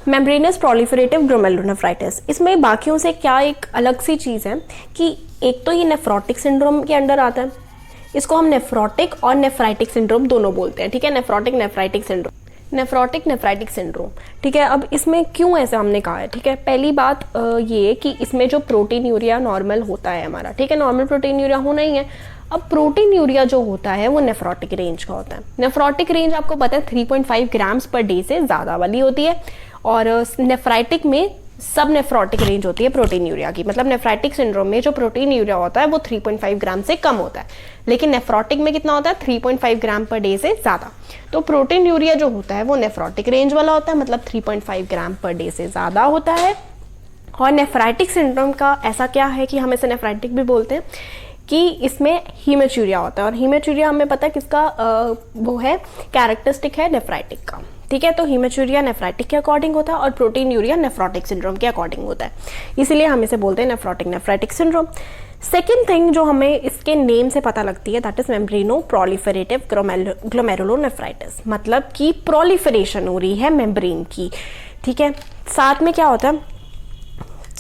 Membranes proliferative glomerulonephritis, इसमें बाकियों से क्या एक अलग सी चीज़ है कि एक तो ये नेफ्रोटिक सिंड्रोम के अंडर आता है, इसको हम नेफ्रोटिक और नेफ्राइटिक सिंड्रोम दोनों बोलते हैं, ठीक है, नेफ्रोटिक नेफ्राइटिक सिंड्रोम, ठीक है। अब इसमें क्यों ऐसा हमने कहा है, ठीक है, पहली बात ये कि इसमें जो प्रोटीन यूरिया नॉर्मल होता है हमारा, ठीक है, नॉर्मल प्रोटीन यूरिया होना ही है। अब प्रोटीन यूरिया जो होता है वो नेफ्रोटिक रेंज का होता है। नेफ्रोटिक रेंज आपको पता है 3.5 ग्राम्स पर डे से ज़्यादा वाली होती है, और नेफ्राइटिक में सब नेफ्रोटिक रेंज होती है प्रोटीन यूरिया की, मतलब नेफ्राइटिक सिंड्रोम में जो प्रोटीन यूरिया होता है वो 3.5 ग्राम से कम होता है, लेकिन नेफ्रोटिक में कितना होता है 3.5 ग्राम पर डे से ज़्यादा। तो प्रोटीन यूरिया जो होता है वो नेफ्रोटिक रेंज वाला होता है, मतलब 3.5 ग्राम पर डे से ज़्यादा होता है। और नेफ्राइटिक सिंड्रोम का ऐसा क्या है कि हम इसे नेफ्राइटिक भी बोलते हैं कि इसमें हीमेचूरिया होता है, और हीमेचूरिया हमें पता है किसका वो है, कैरेक्टरिस्टिक है नेफ्राइटिक का, ठीक है। तो हीमेचूरिया नेफ्राइटिक के अकॉर्डिंग होता है और प्रोटीन यूरिया नेफ्रोटिक सिंड्रोम के अकॉर्डिंग होता है, इसीलिए हम इसे बोलते हैं नेफ्रोटिक सिंड्रोम। सेकेंड थिंग जो हमें इसके नेम से पता लगती है दैट इज मेम्ब्रेनो प्रोलिफरेटिव ग्लोमेरुलोनेफ्राइटिस, मतलब कि प्रोलिफरेशन हो रही है मेम्ब्रेन की, ठीक है। साथ में क्या होता है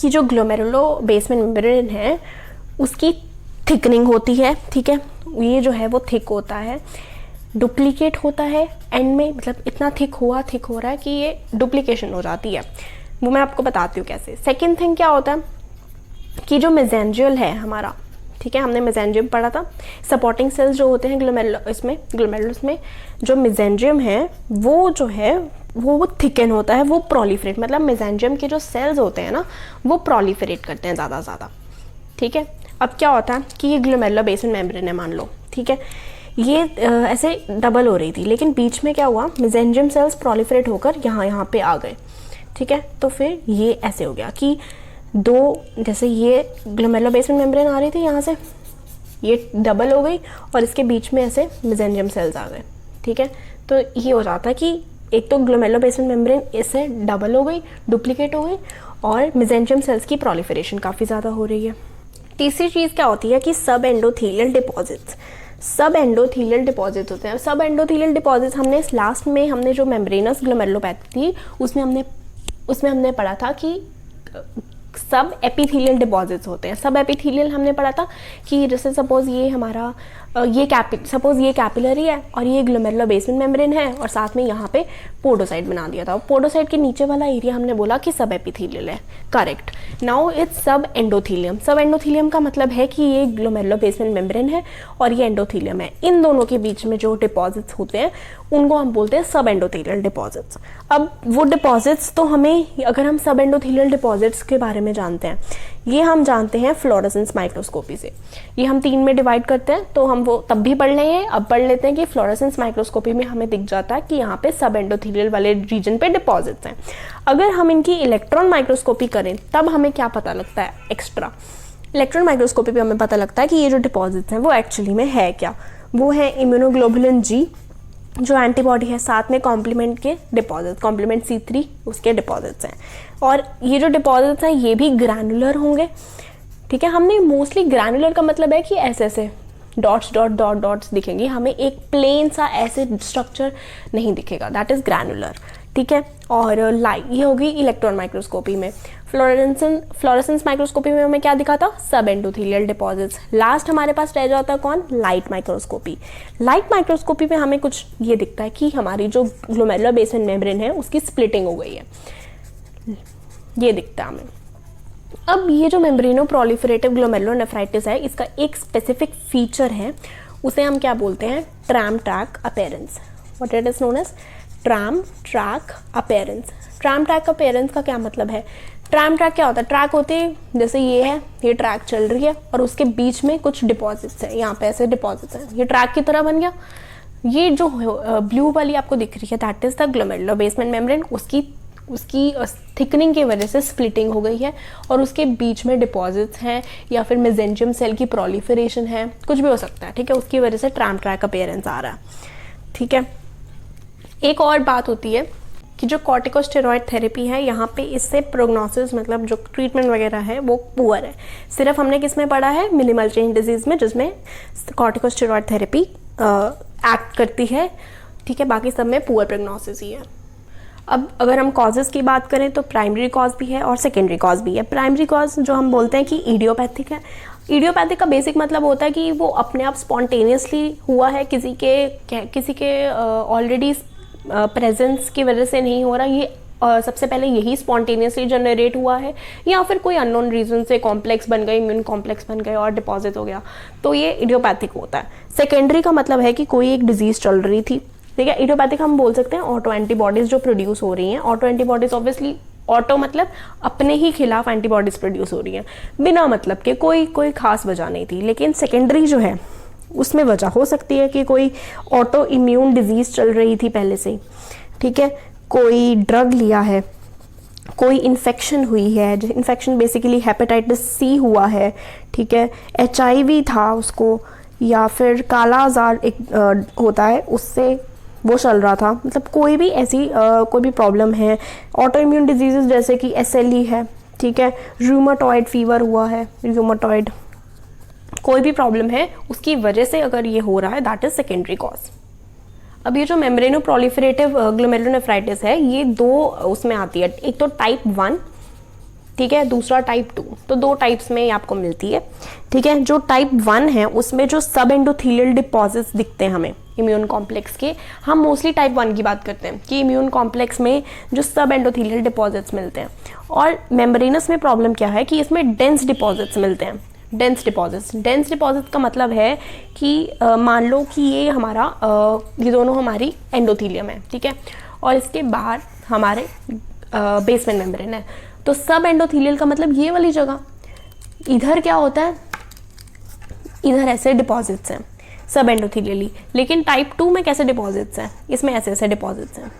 कि जो ग्लोमेरुलो बेसमेंट मेम्ब्रेन है उसकी थिकनिंग होती है, ठीक है, ये जो है वो थिक होता है, डुप्लीकेट होता है एंड में, मतलब इतना थिक हो रहा है कि ये डुप्लीकेशन हो जाती है, वो मैं आपको बताती हूँ कैसे। सेकेंड थिंग क्या होता है कि जो मेसेंजियल है हमारा, ठीक है, हमने मेसेंजियम पढ़ा था, सपोर्टिंग सेल्स जो होते हैं ग्लोमेरुलस में जो मेसेंजियम है वो जो है वो थिकन होता है, वो प्रोलिफरेट, मतलब मेसेंजियम के जो सेल्स होते हैं ना वो प्रोलिफरेट करते हैं ज़्यादा ज़्यादा, ठीक है। अब क्या होता है कि ये ग्लोमेरुलर बेसमेंट मेम्ब्रेन है मान लो, ठीक है, ये ऐसे डबल हो रही थी, लेकिन बीच में क्या हुआ, मेसेंजियम सेल्स प्रोलिफरेट होकर यहाँ पे आ गए, ठीक है। तो फिर ये ऐसे हो गया कि दो, जैसे ये ग्लोमेरुलर बेसमेंट मेम्ब्रेन आ रही थी यहाँ से, ये डबल हो गई और इसके बीच में ऐसे मेसेंजियम सेल्स आ गए, ठीक है। तो ये हो जाता है कि एक तो ग्लोमेरुलर बेसमेंट मेम्ब्रेन इससे डबल हो गई, डुप्लीकेट हो गई, और मेसेंजियम सेल्स की प्रोलिफरेशन काफ़ी ज़्यादा हो रही है। तीसरी चीज़ क्या होती है कि सब एंडोथेलियल डिपॉजिट्स होते हैं। सब एंडोथेलियल डिपॉजिट्स हमने लास्ट में हमने जो मेम्ब्रेनस ग्लोमेरुलोपैथी थी उसमें हमने पढ़ा था कि सब एपिथेलियल डिपॉजिट्स होते हैं। सब एपिथेलियल हमने पढ़ा था कि जैसे सपोज ये हमारा ये कैपिलरी है और ये ग्लोमेरुलर बेसमेंट मेम्ब्रेन है और साथ में यहाँ पे पोडोसाइट बना दिया था। पोडोसाइट के नीचे वाला एरिया हमने बोला कि सब एपिथेलियल है, करेक्ट। नाउ इट्स सब एंडोथेलियम। सब एंडोथेलियम का मतलब है कि ये ग्लोमेरुलर बेसमेंट मेम्ब्रेन है और ये एंडोथेलियम है। इन दोनों के बीच में जो डिपॉजिट्स होते हैं उनको हम बोलते हैं सब एंडोथेलियल डिपॉजिट्स। अब वो डिपॉजिट्स तो हमें, अगर हम सब एंडोथेलियल डिपॉजिट्स के बारे में जानते हैं, ये हम जानते हैं फ्लोरेसेंस माइक्रोस्कोपी से। ये हम 3 में डिवाइड करते हैं, तो हम वो तब भी पढ़ लेंगे, अब पढ़ लेते हैं कि फ्लोरेसेंस माइक्रोस्कोपी में हमें दिख जाता है कि यहाँ पे सब एंडोथेलियल वाले रीजन पे डिपॉजिट्स हैं। अगर हम इनकी इलेक्ट्रॉन माइक्रोस्कोपी करें तब हमें क्या पता लगता है एक्स्ट्रा। इलेक्ट्रॉन माइक्रोस्कोपी पे हमें पता लगता है कि ये जो डिपॉजिट्स हैं वो एक्चुअली में है क्या। वो है इम्यूनोग्लोबुलिन जी जो एंटीबॉडी है, साथ में कॉम्प्लीमेंट के डिपॉजिट, कॉम्प्लीमेंट C3 उसके डिपॉजिट्स हैं। और ये जो डिपॉजिट्स हैं ये भी ग्रैनुलर होंगे, ठीक है। हमने मोस्टली ग्रैनुलर का मतलब है कि ऐसे डॉट्स दिखेंगे, हमें एक प्लेन सा ऐसे स्ट्रक्चर नहीं दिखेगा, दैट इज ग्रैनुलर, ठीक है। और लाइट ये होगी इलेक्ट्रॉन माइक्रोस्कोपी में। फ्लोरेसेंस माइक्रोस्कोपी में हमें क्या दिखा था, सब एंडोथेलियल डिपॉजिट्स। लास्ट हमारे पास रह जाता है कौन, लाइट माइक्रोस्कोपी। लाइट माइक्रोस्कोपी में हमें कुछ ये दिखता है कि हमारी जो ग्लोमेरुलर बेसमेंट मेम्ब्रेन है उसकी स्प्लिटिंग हो गई है, ये दिखता है हमें। अब ये जो मेम्ब्रेनो प्रोलिफरेटिव ग्लोमेरुलोनेफ्राइटिस है, इसका एक स्पेसिफिक फीचर है, उसे हम क्या बोलते हैं, tram track appearance. What it is known as tram track appearance. Tram track appearance का क्या मतलब है, ट्रैम ट्रैक क्या होता है, ट्रैक होती है जैसे ये है, ये ट्रैक चल रही है और उसके बीच में कुछ डिपॉजिट्स हैं, यहाँ पे ऐसे डिपॉजिट्स हैं, ये ट्रैक की तरह बन गया। ये जो ब्लू वाली आपको दिख रही है that is the glomerular basement membrane, उसकी थिकनिंग की वजह से स्प्लिटिंग हो गई है और उसके बीच में डिपॉजिट्स हैं या फिर मेसेंजियम सेल की प्रोलिफरेशन है, कुछ भी हो सकता है, ठीक है। उसकी वजह से ट्रैम ट्रैक अपीयरेंस आ रहा है, ठीक है। एक और बात होती है कि जो कॉर्टिकोस्टेरॉइड थेरेपी है, यहाँ पे इससे प्रोग्नोसिस मतलब जो ट्रीटमेंट वगैरह है वो पुअर है। सिर्फ हमने किस में पढ़ा है, मिनिमल चेंज डिजीज में, जिसमें कॉर्टिकोस्टेरॉइड थेरेपी एक्ट करती है, ठीक है। बाकी सब में पुअर प्रोग्नोसिस ही है। अब अगर हम कॉजेज़ की बात करें तो प्राइमरी कॉज भी है और सेकेंडरी कॉज भी है। प्राइमरी कॉज जो हम बोलते हैं कि इडियोपैथिक है। इडियोपैथिक का बेसिक मतलब होता है कि वो अपने आप स्पॉन्टेनियसली हुआ है, किसी के ऑलरेडी प्रेजेंस की वजह से नहीं हो रहा, ये सबसे पहले यही स्पॉन्टेनियसली जनरेट हुआ है, या फिर कोई अननोन रीजन से कॉम्प्लेक्स बन गए, इम्यून कॉम्प्लेक्स बन गए और डिपॉजिट हो गया, तो ये इडियोपैथिक होता है। सेकेंडरी का मतलब है कि कोई एक डिजीज चल रही थी, ठीक है। इडियोपैथिक हम बोल सकते हैं ऑटो एंटीबॉडीज जो प्रोड्यूस हो रही हैं। ऑटो एंटीबॉडीज ऑब्वियसली, ऑटो मतलब अपने ही खिलाफ एंटीबॉडीज प्रोड्यूस हो रही हैं बिना मतलब के, कोई खास वजह नहीं थी। लेकिन सेकेंडरी जो है उसमें वजह हो सकती है कि कोई ऑटो इम्यून डिजीज चल रही थी पहले से ही, ठीक है। कोई ड्रग लिया है, कोई इन्फेक्शन हुई है, इन्फेक्शन बेसिकली हेपेटाइटिस सी हुआ है, ठीक है। HIV था उसको, या फिर काला आजार एक होता है उससे वो चल रहा था, मतलब कोई भी ऐसी कोई भी प्रॉब्लम है। ऑटो इम्यून डिजीजेस जैसे कि SLE है, ठीक है। रूमाटॉइड फीवर हुआ है, रूमाटॉइड, कोई भी प्रॉब्लम है उसकी वजह से अगर ये हो रहा है, दैट इज सेकेंडरी कॉज। अब ये जो मेम्ब्रेनो प्रोलिफरेटिव ग्लोमेरुलोनेफ्राइटिस है, ये दो उसमें आती है, एक तो टाइप 1, ठीक है, दूसरा टाइप 2, तो दो टाइप्स में ये आपको मिलती है, ठीक है। जो टाइप 1 है उसमें जो सब एंडोथीलियल डिपॉजिट्स दिखते हैं हमें इम्यून कॉम्प्लेक्स के, हम मोस्टली टाइप 1 की बात करते हैं कि इम्यून कॉम्प्लेक्स में जो सब एंडोथीलियल डिपॉजिट्स मिलते हैं। और मेम्ब्रेनस में प्रॉब्लम क्या है कि इसमें डेंस डिपॉजिट्स मिलते हैं। डेंस डिपॉजिट्स का मतलब है कि मान लो कि ये हमारा ये दोनों हमारी एंडोथीलियम है, ठीक है, और इसके बाहर हमारे बेसमेंट मेम्ब्रेन है। तो सब एंडोथीलियल का मतलब ये वाली जगह, इधर क्या होता है, इधर ऐसे डिपॉजिट्स हैं सब एंडोथीलियली। लेकिन टाइप 2 में कैसे डिपॉजिट्स हैं, इसमें ऐसे ऐसे डिपॉजिट्स हैं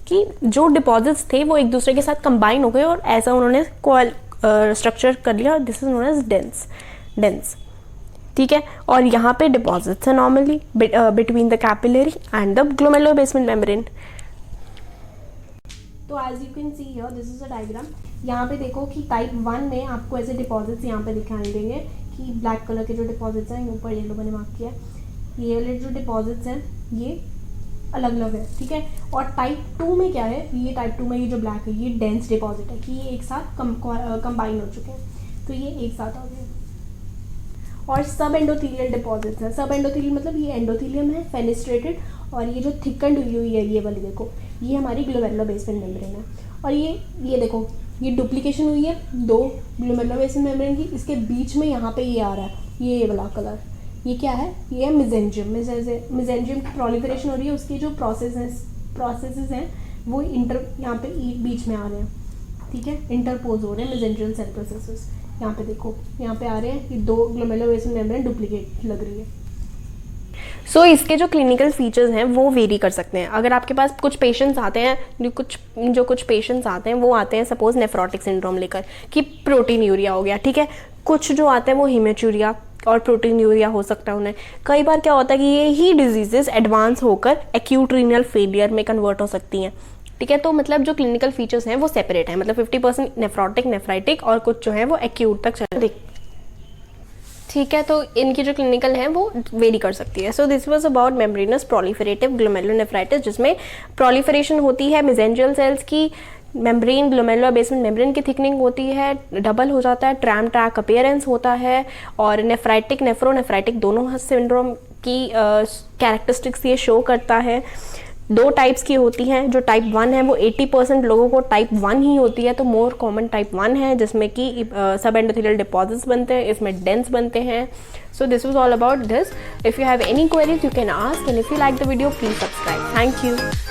कि जो डिपॉजिट्स थे वो एक दूसरे के साथ कंबाइन हो गए और ऐसा उन्होंने स्ट्रक्चर कर लिया, this is known as dense, ठीक है। और यहाँ पे डिपॉजिट्स है normally between the capillary and the glomerular basement membrane. तो as you can see here, this is a diagram. यहाँ पे देखो कि टाइप 1 में आपको ऐसे डिपॉजिट्स यहाँ पे दिखाई देंगे कि ब्लैक कलर के जो डिपॉजिट्स हैं, ऊपर येलो मैंने मार्क किया है, ये वाले जो डिपॉजिट्स हैं ये अलग अलग है, ठीक है। और टाइप 2 में क्या है, ये टाइप 2 में ये जो ब्लैक है ये डेंस डिपॉजिट है कि ये एक साथ कंबाइन हो चुके हैं, तो ये एक साथ आ गए। और सब एंडोथीलियल डिपॉजिट्स हैं। सब एंडोथीलियल मतलब ये एंडोथीलियम है फेनिस्ट्रेटेड, और ये जो थिकन्ड हुई है ये वाली देखो, ये हमारी ग्लोमेरुलर बेसमेंट मेम्ब्रेन है। और ये देखो, ये डुप्लीकेशन हुई है दो ग्लोमेरुलर बेसमेंट मेम्ब्रेन की, इसके बीच में यहाँ पे ये आ रहा है, ये वाला कलर, ये क्या है, ये है मेसेंजियम की प्रोलिफरेशन हो रही है, उसकी जो प्रोसेसेस हैं वो यहाँ पे बीच में आ रहे हैं, ठीक है, इंटरपोज हो रहे हैं मेसेंजियल सेल प्रोसेसेस। यहाँ पे देखो, यहाँ पे आ रहे हैं, ये दो ग्लोमेरुलर बेसमेंट मेम्ब्रेन डुप्लीकेट लग रही है। सो इसके जो क्लिनिकल फीचर्स हैं वो वेरी कर सकते हैं। अगर आपके पास कुछ पेशेंट्स आते हैं, जो कुछ पेशेंट्स आते हैं वो आते हैं सपोज नेफ्रोटिक सिंड्रोम लेकर कि प्रोटीन यूरिया हो गया, ठीक है। कुछ जो आते हैं वो हीमेचूरिया और प्रोटीन यूरिया हो सकता है उन्हें। कई बार क्या होता है कि ये ही डिजीजेस एडवांस होकर एक्यूट रीनल फेलियर में कन्वर्ट हो सकती हैं, ठीक है। तो मतलब जो क्लिनिकल फीचर्स हैं वो सेपरेट हैं, मतलब 50% नेफ्रोटिक, नेफ्राइटिक और कुछ जो है वो एक्यूट तक चले, ठीक है। तो इनकी जो क्लिनिकल है वो वेरी कर सकती है। So this was about membranes proliferative glomerulonephritis, जिसमें प्रोलिफरेशन होती है मेसेंजियल सेल्स की, मेम्ब्रेन ग्लोमेरुलर बेसमेंट मेम्ब्रेन की थिकनिंग होती है, डबल हो जाता है, ट्रैम ट्रैक अपीयरेंस होता है, और नेफ्राइटिक नेफ्रोनेफ्राइटिक दोनों सिंड्रोम की कैरेक्टरिस्टिक्स ये शो करता है। दो टाइप्स की होती हैं। जो टाइप 1 है वो 80% लोगों को टाइप 1 ही होती है, तो मोर कॉमन टाइप 1 है, जिसमें कि सब एंडोथेलियल डिपॉजिट्स बनते हैं, इसमें डेंस बनते हैं। So this was all about this. If you have any queries you can ask, and if you like the video please subscribe. Thank you.